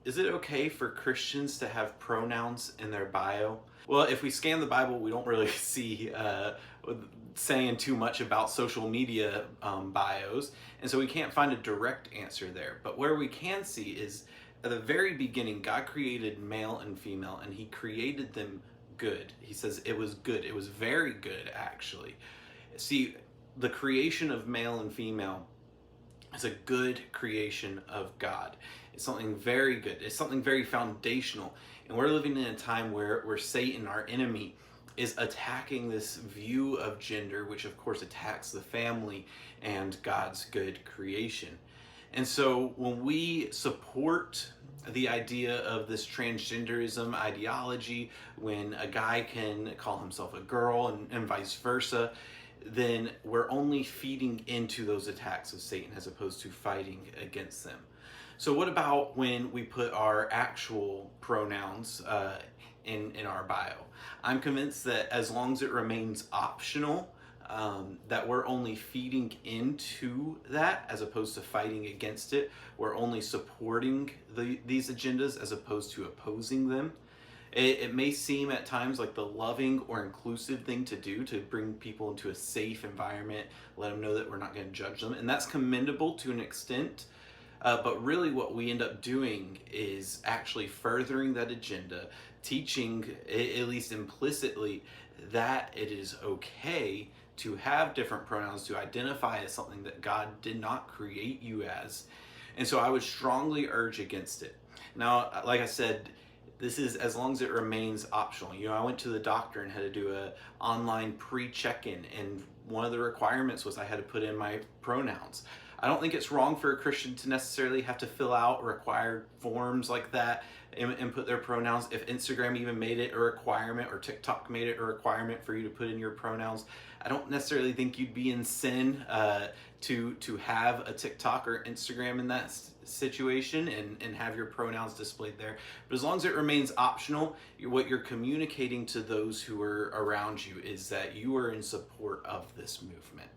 Is it okay for Christians to have pronouns in their bio? Well, if we scan the Bible, we don't really see saying too much about social media bios, and so we can't find a direct answer there. But where we can see is at the very beginning, God created male and female, and He created them good. He says it was good. It was very good, actually. See, the creation of male and female is a good creation of God. It's something very good. It's something very foundational. And we're living in a time where Satan, our enemy, is attacking this view of gender, which of course attacks the family and God's good creation. And so when we support the idea of this transgenderism ideology, when a guy can call himself a girl and vice versa, then we're only feeding into those attacks of Satan as opposed to fighting against them. So what about when we put our actual pronouns in our bio? I'm convinced that as long as it remains optional, that we're only feeding into that as opposed to fighting against it. We're only supporting these agendas as opposed to opposing them. It may seem at times like the loving or inclusive thing to do to bring people into a safe environment, let them know that we're not going to judge them, and that's commendable to an extent. But really what we end up doing is actually furthering that agenda, teaching, at least implicitly, that it is okay to have different pronouns, to identify as something that God did not create you as. And so I would strongly urge against it. Now, like I said, this is as long as it remains optional. You know, I went to the doctor and had to do a online pre-check-in, and one of the requirements was I had to put in my pronouns. I don't think it's wrong for a Christian to necessarily have to fill out required forms like that and put their pronouns. If Instagram even made it a requirement, or TikTok made it a requirement for you to put in your pronouns, I don't necessarily think you'd be in sin to have a TikTok or Instagram in that situation and have your pronouns displayed there. But as long as it remains optional, what you're communicating to those who are around you is that you are in support of this movement.